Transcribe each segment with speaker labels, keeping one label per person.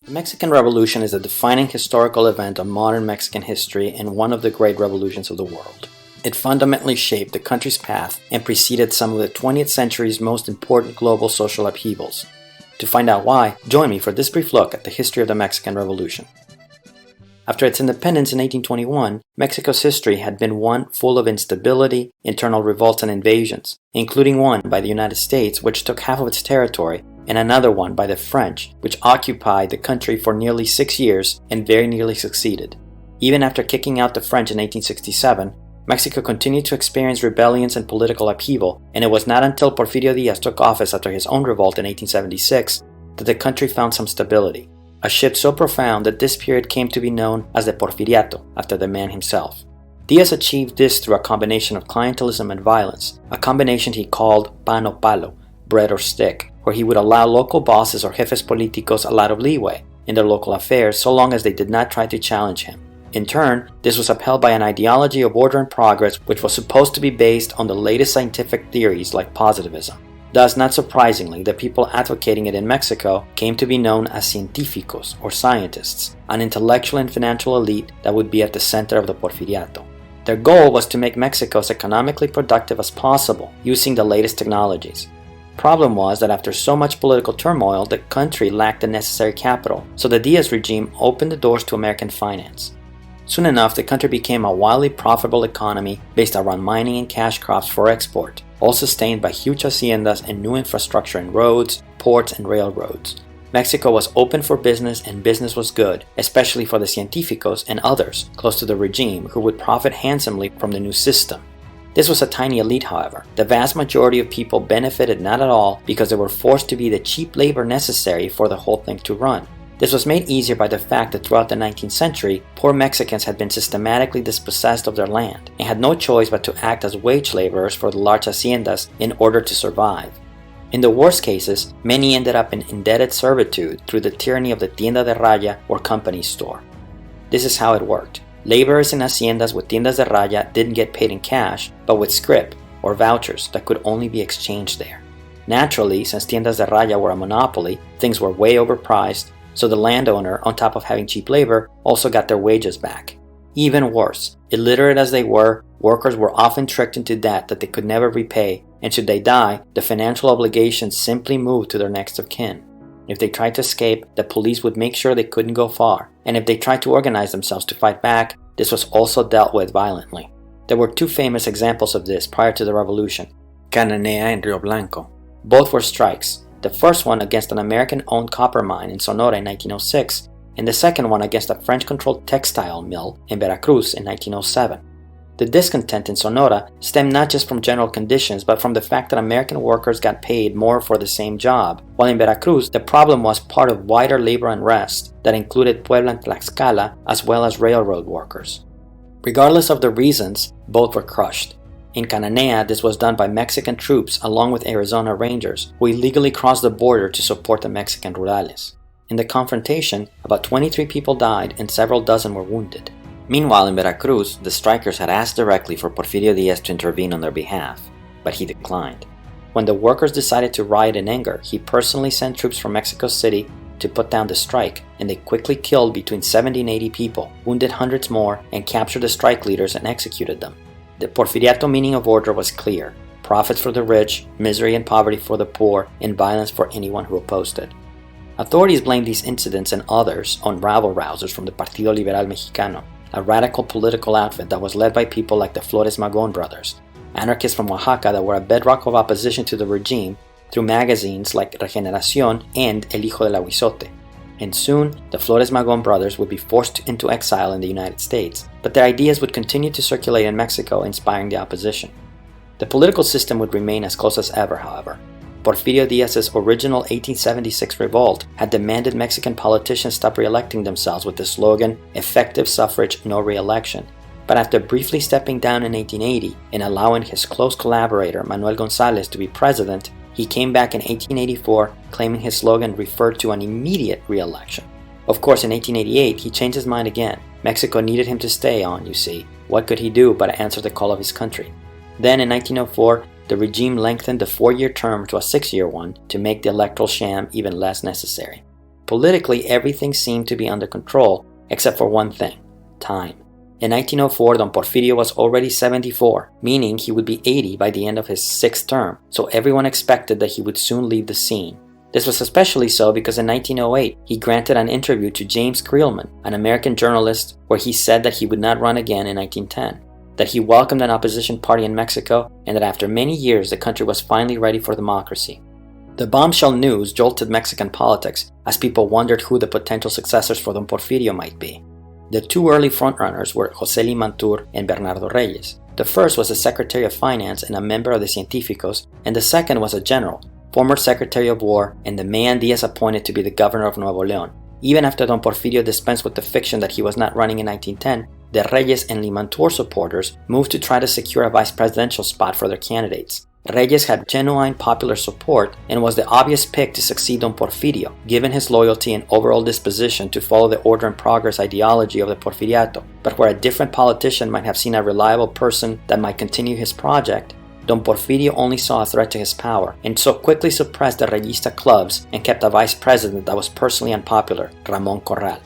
Speaker 1: The Mexican Revolution is a defining historical event of modern Mexican history and one of the great revolutions of the world. It fundamentally shaped the country's path and preceded some of the 20th century's most important global social upheavals. To find out why, join me for this brief look at the history of the Mexican Revolution. After its independence in 1821, Mexico's history had been one full of instability, internal revolts and invasions, including one by the United States, which took half of its territory, and another one by the French, which occupied the country for nearly 6 years and very nearly succeeded. Even after kicking out the French in 1867, Mexico continued to experience rebellions and political upheaval, and it was not until Porfirio Diaz took office after his own revolt in 1876 that the country found some stability. A shift so profound that this period came to be known as the Porfiriato, after the man himself. Diaz achieved this through a combination of clientelism and violence, a combination he called pan o palo, bread or stick, where he would allow local bosses or jefes políticos a lot of leeway in their local affairs so long as they did not try to challenge him. In turn, this was upheld by an ideology of order and progress which was supposed to be based on the latest scientific theories like positivism. Thus, not surprisingly, the people advocating it in Mexico came to be known as Scientificos, or scientists, an intellectual and financial elite that would be at the center of the Porfiriato. Their goal was to make Mexico as economically productive as possible, using the latest technologies. Problem was that after so much political turmoil, the country lacked the necessary capital, so the Diaz regime opened the doors to American finance. Soon enough, the country became a wildly profitable economy based around mining and cash crops for export, all sustained by huge haciendas and new infrastructure in roads, ports, and railroads. Mexico was open for business and business was good, especially for the Scientificos and others close to the regime who would profit handsomely from the new system. This was a tiny elite, however. The vast majority of people benefited not at all because they were forced to be the cheap labor necessary for the whole thing to run. This was made easier by the fact that throughout the 19th century, poor Mexicans had been systematically dispossessed of their land and had no choice but to act as wage laborers for the large haciendas in order to survive. In the worst cases, many ended up in indebted servitude through the tyranny of the tienda de raya or company store. This is how it worked. Laborers in haciendas with tiendas de raya didn't get paid in cash, but with scrip or vouchers that could only be exchanged there. Naturally, since tiendas de raya were a monopoly, things were way overpriced, so the landowner, on top of having cheap labor, also got their wages back. Even worse, illiterate as they were, workers were often tricked into debt that they could never repay, and should they die, the financial obligations simply moved to their next of kin. If they tried to escape, the police would make sure they couldn't go far, and if they tried to organize themselves to fight back, this was also dealt with violently. There were two famous examples of this prior to the revolution, Cananea and Rio Blanco. Both were strikes. The first one against an American-owned copper mine in Sonora in 1906, and the second one against a French-controlled textile mill in Veracruz in 1907. The discontent in Sonora stemmed not just from general conditions, but from the fact that American workers got paid more for the same job, while in Veracruz, the problem was part of wider labor unrest that included Puebla and Tlaxcala, as well as railroad workers. Regardless of the reasons, both were crushed. In Cananea, this was done by Mexican troops along with Arizona Rangers, who illegally crossed the border to support the Mexican rurales. In the confrontation, about 23 people died and several dozen were wounded. Meanwhile, in Veracruz, the strikers had asked directly for Porfirio Diaz to intervene on their behalf, but he declined. When the workers decided to riot in anger, he personally sent troops from Mexico City to put down the strike, and they quickly killed between 70 and 80 people, wounded hundreds more, and captured the strike leaders and executed them. The Porfiriato meaning of order was clear: profits for the rich, misery and poverty for the poor, and violence for anyone who opposed it. Authorities blamed these incidents and others on rabble-rousers from the Partido Liberal Mexicano, a radical political outfit that was led by people like the Flores Magón brothers, anarchists from Oaxaca that were a bedrock of opposition to the regime through magazines like Regeneración and El Hijo del Aguizote. And soon, the Flores Magón brothers would be forced into exile in the United States, but their ideas would continue to circulate in Mexico, inspiring the opposition. The political system would remain as close as ever, however. Porfirio Diaz's original 1876 revolt had demanded Mexican politicians stop re-electing themselves with the slogan, "Effective suffrage, no re-election." But after briefly stepping down in 1880 and allowing his close collaborator Manuel González to be president, he came back in 1884 claiming his slogan referred to an immediate re-election. Of course, in 1888 he changed his mind again. Mexico needed him to stay on, you see. What could he do but answer the call of his country? Then in 1904, the regime lengthened the 4-year term to a 6-year one to make the electoral sham even less necessary. Politically, everything seemed to be under control, except for one thing: time. In 1904, Don Porfirio was already 74, meaning he would be 80 by the end of his 6th term, so everyone expected that he would soon leave the scene. This was especially so because in 1908, he granted an interview to James Creelman, an American journalist, where he said that he would not run again in 1910, that he welcomed an opposition party in Mexico, and that after many years the country was finally ready for democracy. The bombshell news jolted Mexican politics as people wondered who the potential successors for Don Porfirio might be. The two early frontrunners were José Limantur and Bernardo Reyes. The first was the Secretary of Finance and a member of the Scientificos, and the second was a general, former Secretary of War, and the man Díaz appointed to be the governor of Nuevo León. Even after Don Porfirio dispensed with the fiction that he was not running in 1910, the Reyes and Limantur supporters moved to try to secure a vice presidential spot for their candidates. Reyes had genuine popular support and was the obvious pick to succeed Don Porfirio, given his loyalty and overall disposition to follow the order and progress ideology of the Porfiriato. But where a different politician might have seen a reliable person that might continue his project, Don Porfirio only saw a threat to his power, and so quickly suppressed the Reyista clubs and kept a vice president that was personally unpopular, Ramón Corral.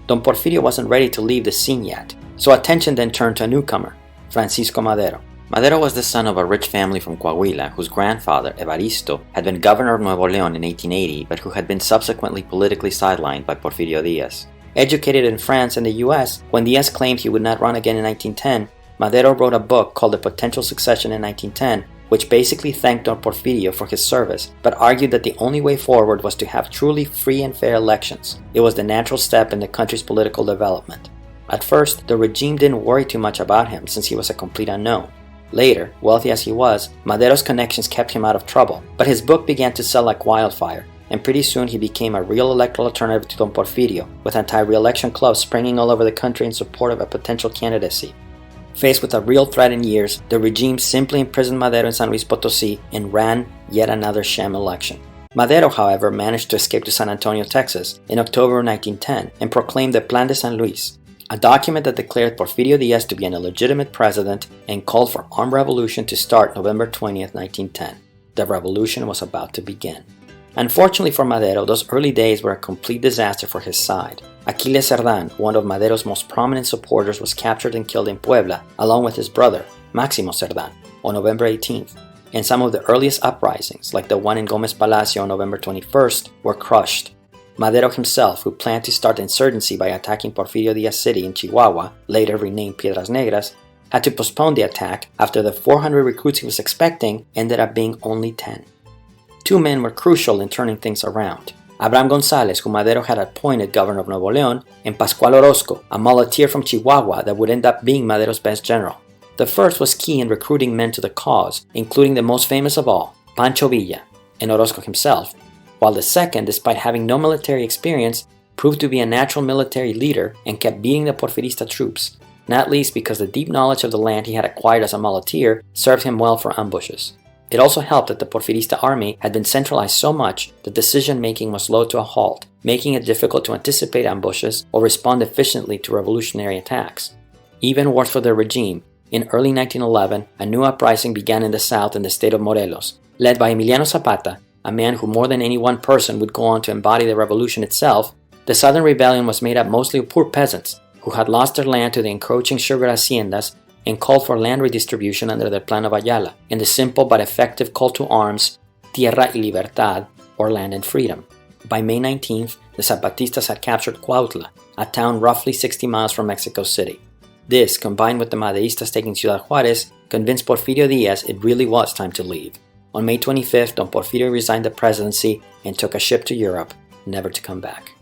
Speaker 1: Don Porfirio wasn't ready to leave the scene yet, so attention then turned to a newcomer, Francisco Madero. Madero was the son of a rich family from Coahuila whose grandfather, Evaristo, had been governor of Nuevo León in 1880 but who had been subsequently politically sidelined by Porfirio Díaz. Educated in France and the US, when Díaz claimed he would not run again in 1910, Madero wrote a book called The Potential Succession in 1910, which basically thanked Don Porfirio for his service, but argued that the only way forward was to have truly free and fair elections. It was the natural step in the country's political development. At first, the regime didn't worry too much about him since he was a complete unknown. Later, wealthy as he was, Madero's connections kept him out of trouble, but his book began to sell like wildfire, and pretty soon he became a real electoral alternative to Don Porfirio, with anti-re-election clubs springing all over the country in support of a potential candidacy. Faced with a real threat in years, the regime simply imprisoned Madero in San Luis Potosí and ran yet another sham election. Madero, however, managed to escape to San Antonio, Texas, in October 1910 and proclaimed the Plan de San Luis, a document that declared Porfirio Díaz to be an illegitimate president and called for armed revolution to start November 20th, 1910. The revolution was about to begin. Unfortunately for Madero, those early days were a complete disaster for his side. Aquiles Cerdán, one of Madero's most prominent supporters, was captured and killed in Puebla, along with his brother, Máximo Cerdán, on November 18th, and some of the earliest uprisings, like the one in Gómez Palacio on November 21st, were crushed. Madero himself, who planned to start the insurgency by attacking Porfirio Díaz City in Chihuahua, later renamed Piedras Negras, had to postpone the attack after the 400 recruits he was expecting ended up being only 10. Two men were crucial in turning things around: Abraham González, who Madero had appointed governor of Nuevo León, and Pascual Orozco, a muleteer from Chihuahua that would end up being Madero's best general. The first was key in recruiting men to the cause, including the most famous of all, Pancho Villa, and Orozco himself, while the second, despite having no military experience, proved to be a natural military leader and kept beating the Porfirista troops, not least because the deep knowledge of the land he had acquired as a muleteer served him well for ambushes. It also helped that the Porfirista army had been centralized so much that decision-making was slow to a halt, making it difficult to anticipate ambushes or respond efficiently to revolutionary attacks. Even worse for the regime, in early 1911, a new uprising began in the south in the state of Morelos, led by Emiliano Zapata, a man who more than any one person would go on to embody the revolution itself. The southern rebellion was made up mostly of poor peasants who had lost their land to the encroaching sugar haciendas and called for land redistribution under the Plan of Ayala, in the simple but effective call to arms, Tierra y Libertad, or Land and Freedom. By May 19th, the Zapatistas had captured Cuautla, a town roughly 60 miles from Mexico City. This, combined with the Maderistas taking Ciudad Juárez, convinced Porfirio Díaz it really was time to leave. On May 25th, Don Porfirio resigned the presidency and took a ship to Europe, never to come back.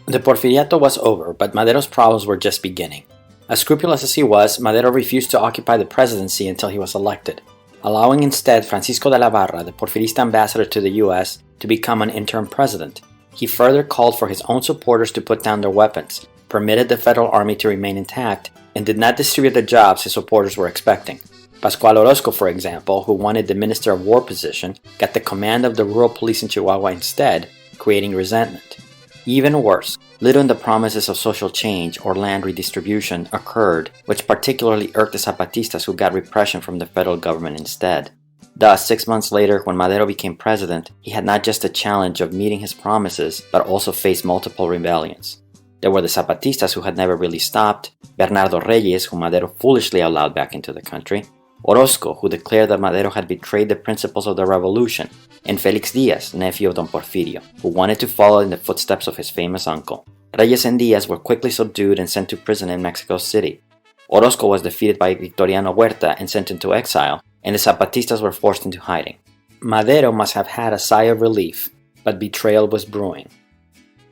Speaker 1: The Porfiriato was over, but Madero's problems were just beginning. As scrupulous as he was, Madero refused to occupy the presidency until he was elected, allowing instead Francisco de la Barra, the Porfirista ambassador to the US, to become an interim president. He further called for his own supporters to put down their weapons, permitted the federal army to remain intact, and did not distribute the jobs his supporters were expecting. Pascual Orozco, for example, who wanted the Minister of War position, got the command of the rural police in Chihuahua instead, creating resentment. Even worse, little in the promises of social change or land redistribution occurred, which particularly irked the Zapatistas who got repression from the federal government instead. Thus, 6 months later, when Madero became president, he had not just the challenge of meeting his promises, but also faced multiple rebellions. There were the Zapatistas who had never really stopped, Bernardo Reyes, whom Madero foolishly allowed back into the country, Orozco, who declared that Madero had betrayed the principles of the revolution, and Felix Diaz, nephew of Don Porfirio, who wanted to follow in the footsteps of his famous uncle. Reyes and Diaz were quickly subdued and sent to prison in Mexico City. Orozco was defeated by Victoriano Huerta and sent into exile, and the Zapatistas were forced into hiding. Madero must have had a sigh of relief, but betrayal was brewing.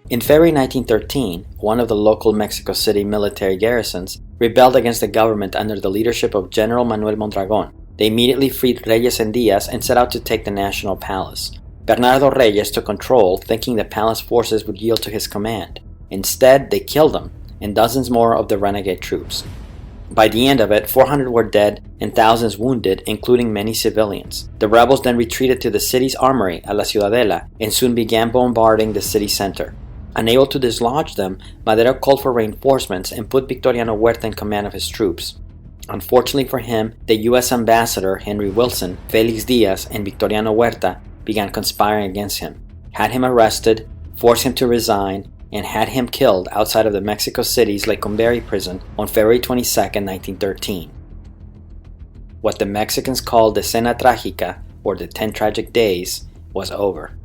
Speaker 1: In February 1913, one of the local Mexico City military garrisons rebelled against the government under the leadership of General Manuel Mondragon. They immediately freed Reyes and Diaz and set out to take the National Palace. Bernardo Reyes took control, thinking the palace forces would yield to his command. Instead, they killed him, and dozens more of the renegade troops. By the end of it, 400 were dead and thousands wounded, including many civilians. The rebels then retreated to the city's armory at La Ciudadela and soon began bombarding the city center. Unable to dislodge them, Madero called for reinforcements and put Victoriano Huerta in command of his troops. Unfortunately for him, the U.S. ambassador Henry Wilson, Felix Diaz, and Victoriano Huerta began conspiring against him, had him arrested, forced him to resign, and had him killed outside of the Mexico City's Lecumberri prison on February 22, 1913. What the Mexicans called the Cena Trágica, or the 10 Tragic Days, was over.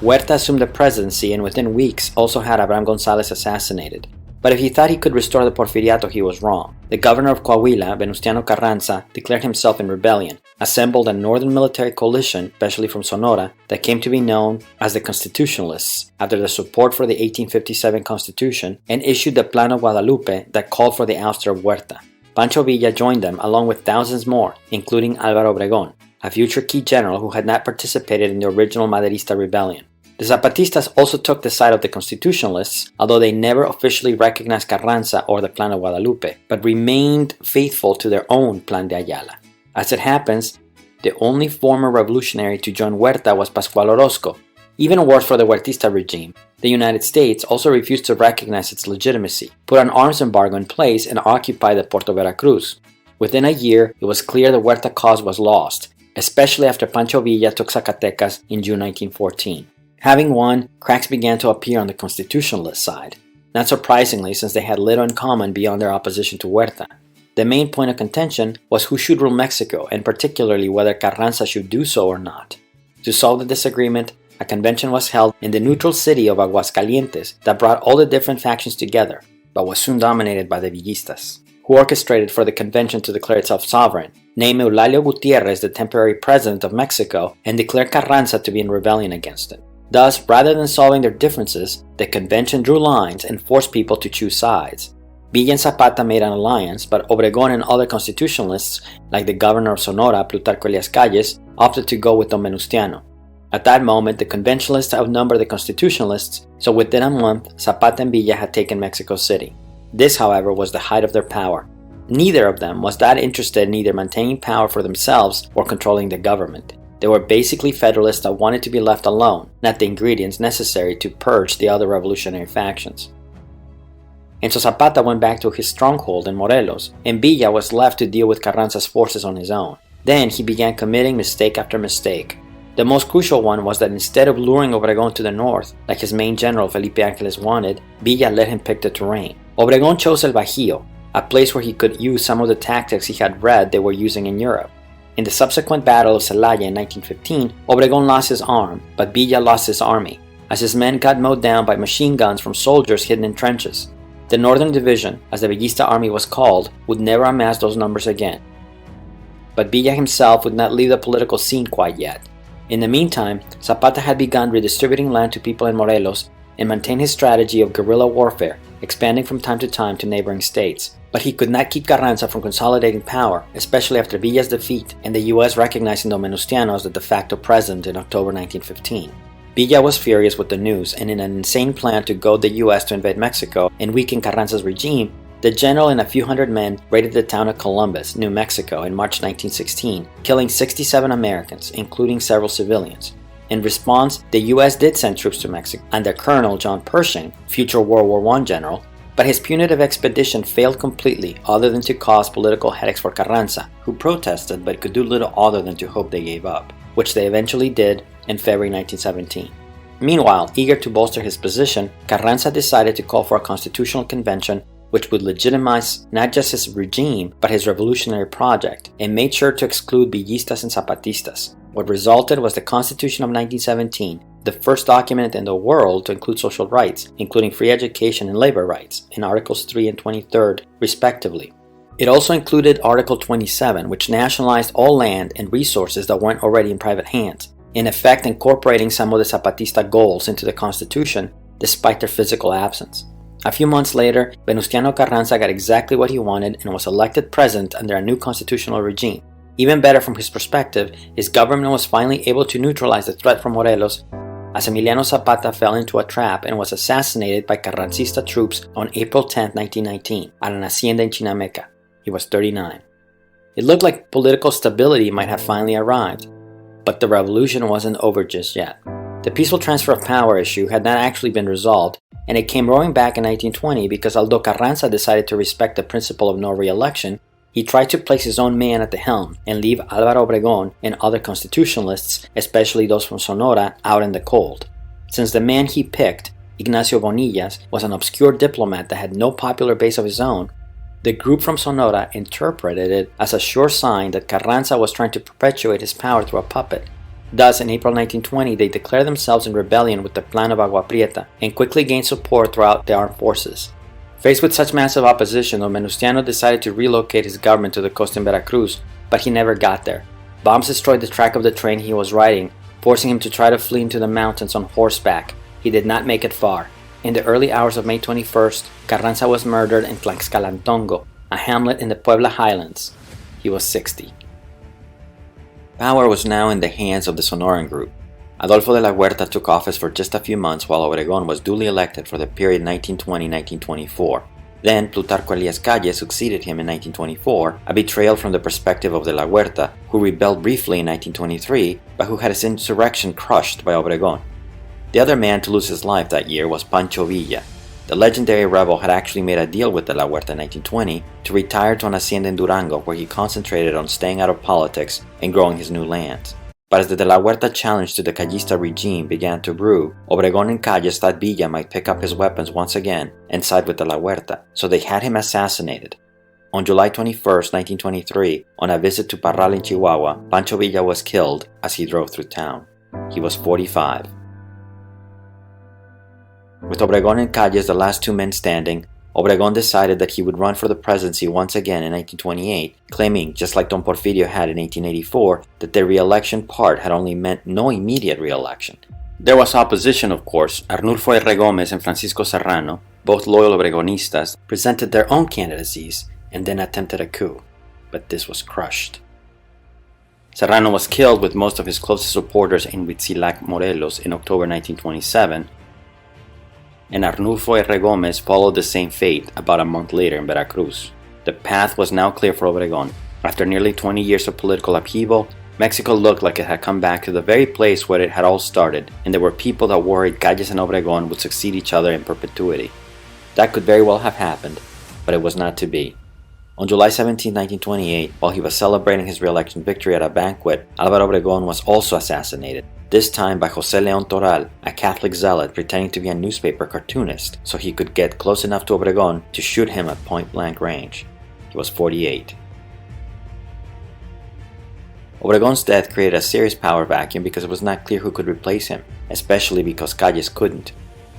Speaker 1: Huerta assumed the presidency and within weeks also had Abraham González assassinated. But if he thought he could restore the Porfiriato, he was wrong. The governor of Coahuila, Venustiano Carranza, declared himself in rebellion, assembled a northern military coalition, especially from Sonora, that came to be known as the Constitutionalists, after the support for the 1857 Constitution, and issued the Plan of Guadalupe that called for the ouster of Huerta. Pancho Villa joined them along with thousands more, including Álvaro Obregón, a future key general who had not participated in the original Maderista rebellion. The Zapatistas also took the side of the Constitutionalists, although they never officially recognized Carranza or the Plan of Guadalupe, but remained faithful to their own Plan de Ayala. As it happens, the only former revolutionary to join Huerta was Pascual Orozco. Even worse for the Huertista regime, the United States also refused to recognize its legitimacy, put an arms embargo in place, and occupied the Port of Veracruz. Within a year, it was clear the Huerta cause was lost, especially after Pancho Villa took Zacatecas in June 1914. Having won, cracks began to appear on the Constitutionalist side, not surprisingly since they had little in common beyond their opposition to Huerta. The main point of contention was who should rule Mexico, and particularly whether Carranza should do so or not. To solve the disagreement, a convention was held in the neutral city of Aguascalientes that brought all the different factions together, but was soon dominated by the Villistas, who orchestrated for the convention to declare itself sovereign, name Eulalio Gutierrez the temporary president of Mexico, and declare Carranza to be in rebellion against it. Thus, rather than solving their differences, the convention drew lines and forced people to choose sides. Villa and Zapata made an alliance, but Obregón and other constitutionalists, like the governor of Sonora, Plutarco Elías Calles, opted to go with Don Venustiano. At that moment, the conventionalists outnumbered the constitutionalists, so within a month, Zapata and Villa had taken Mexico City. This, however, was the height of their power. Neither of them was that interested in either maintaining power for themselves or controlling the government. They were basically Federalists that wanted to be left alone, not the ingredients necessary to purge the other revolutionary factions. And so Zapata went back to his stronghold in Morelos, and Villa was left to deal with Carranza's forces on his own. Then he began committing mistake after mistake. The most crucial one was that instead of luring Obregón to the north, like his main general Felipe Angeles wanted, Villa let him pick the terrain. Obregón chose El Bajío, a place where he could use some of the tactics he had read they were using in Europe. In the subsequent Battle of Celaya in 1915, Obregón lost his arm, but Villa lost his army, as his men got mowed down by machine guns from soldiers hidden in trenches. The Northern Division, as the Villista army was called, would never amass those numbers again. But Villa himself would not leave the political scene quite yet. In the meantime, Zapata had begun redistributing land to people in Morelos and maintained his strategy of guerrilla warfare, expanding from time to time to neighboring states. But he could not keep Carranza from consolidating power, especially after Villa's defeat and the U.S. recognizing Don Venustiano as the de facto president in October 1915. Villa was furious with the news, and in an insane plan to goad the U.S. to invade Mexico and weaken Carranza's regime, the general and a few hundred men raided the town of Columbus, New Mexico in March 1916, killing 67 Americans, including several civilians. In response, the U.S. did send troops to Mexico under Colonel John Pershing, future World War I general, But his punitive expedition failed completely, other than to cause political headaches for Carranza, who protested but could do little other than to hope they gave up, which they eventually did in February 1917. Meanwhile, eager to bolster his position, Carranza decided to call for a constitutional convention which would legitimize not just his regime, but his revolutionary project, and made sure to exclude Villistas and Zapatistas. What resulted was the Constitution of 1917, the first document in the world to include social rights, including free education and labor rights, in Articles 3 and 23, respectively. It also included Article 27, which nationalized all land and resources that weren't already in private hands, in effect incorporating some of the Zapatista goals into the Constitution, despite their physical absence. A few months later, Venustiano Carranza got exactly what he wanted and was elected president under a new constitutional regime. Even better from his perspective, his government was finally able to neutralize the threat from Morelos, as Emiliano Zapata fell into a trap and was assassinated by Carrancista troops on April 10, 1919, at an hacienda in Chinameca. He was 39. It looked like political stability might have finally arrived, but the revolution wasn't over just yet. The peaceful transfer of power issue had not actually been resolved, and it came roaring back in 1920 because although Carranza decided to respect the principle of no re-election, he tried to place his own man at the helm and leave Álvaro Obregón and other constitutionalists, especially those from Sonora, out in the cold. Since the man he picked, Ignacio Bonillas, was an obscure diplomat that had no popular base of his own, the group from Sonora interpreted it as a sure sign that Carranza was trying to perpetuate his power through a puppet. Thus, in April 1920, they declared themselves in rebellion with the Plan of Agua Prieta and quickly gained support throughout the armed forces. Faced with such massive opposition, Don Venustiano decided to relocate his government to the coast in Veracruz, but he never got there. Bombs destroyed the track of the train he was riding, forcing him to try to flee into the mountains on horseback. He did not make it far. In the early hours of May 21st, Carranza was murdered in Tlaxcalantongo, a hamlet in the Puebla Highlands. He was 60. Power was now in the hands of the Sonoran group. Adolfo de la Huerta took office for just a few months while Obregón was duly elected for the period 1920-1924. Then Plutarco Elías Calles succeeded him in 1924, a betrayal from the perspective of de la Huerta, who rebelled briefly in 1923, but who had his insurrection crushed by Obregón. The other man to lose his life that year was Pancho Villa. The legendary rebel had actually made a deal with de la Huerta in 1920 to retire to an hacienda in Durango where he concentrated on staying out of politics and growing his new lands. But as the de la Huerta challenge to the Callista regime began to brew, Obregón and Calles thought Villa might pick up his weapons once again and side with de la Huerta, so they had him assassinated. On July 21, 1923, on a visit to Parral in Chihuahua, Pancho Villa was killed as he drove through town. He was 45. With Obregón and Calles the last two men standing, Obregón decided that he would run for the presidency once again in 1928, claiming, just like Don Porfirio had in 1884, that the re-election part had only meant no immediate re-election. There was opposition, of course. Arnulfo R. Gómez and Francisco Serrano, both loyal Obregonistas, presented their own candidacies and then attempted a coup, but this was crushed. Serrano was killed with most of his closest supporters in Huitzilac, Morelos in October 1927, and Arnulfo R. Gómez followed the same fate about a month later in Veracruz. The path was now clear for Obregón. After nearly 20 years of political upheaval, Mexico looked like it had come back to the very place where it had all started, and there were people that worried Calles and Obregón would succeed each other in perpetuity. That could very well have happened, but it was not to be. On July 17, 1928, while he was celebrating his re-election victory at a banquet, Álvaro Obregón was also assassinated, this time by José León Toral, a Catholic zealot pretending to be a newspaper cartoonist so he could get close enough to Obregón to shoot him at point-blank range. He was 48. Obregón's death created a serious power vacuum because it was not clear who could replace him, especially because Calles couldn't.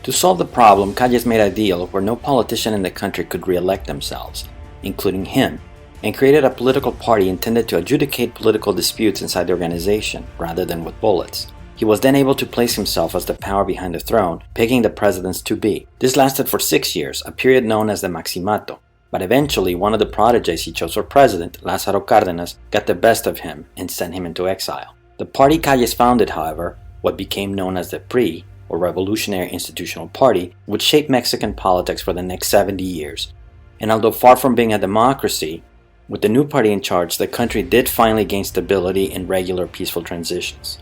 Speaker 1: To solve the problem, Calles made a deal where no politician in the country could re-elect themselves, including him, and created a political party intended to adjudicate political disputes inside the organization, rather than with bullets. He was then able to place himself as the power behind the throne, picking the presidents to be. This lasted for 6 years, a period known as the Maximato, but eventually one of the prodigies he chose for president, Lázaro Cárdenas, got the best of him and sent him into exile. The party Calles founded, however, what became known as the PRI, or Revolutionary Institutional Party, would shape Mexican politics for the next 70 years. And although far from being a democracy, with the new party in charge, the country did finally gain stability and regular peaceful transitions.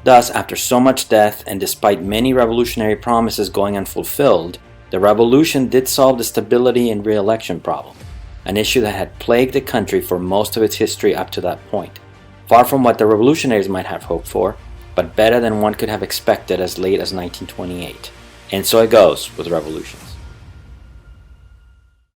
Speaker 1: Thus, after so much death and despite many revolutionary promises going unfulfilled, The revolution did solve the stability and re-election problem, an issue that had plagued the country for most of its history up to that point. Far from what the revolutionaries might have hoped for, but better than one could have expected as late as 1928. And so it goes with revolutions.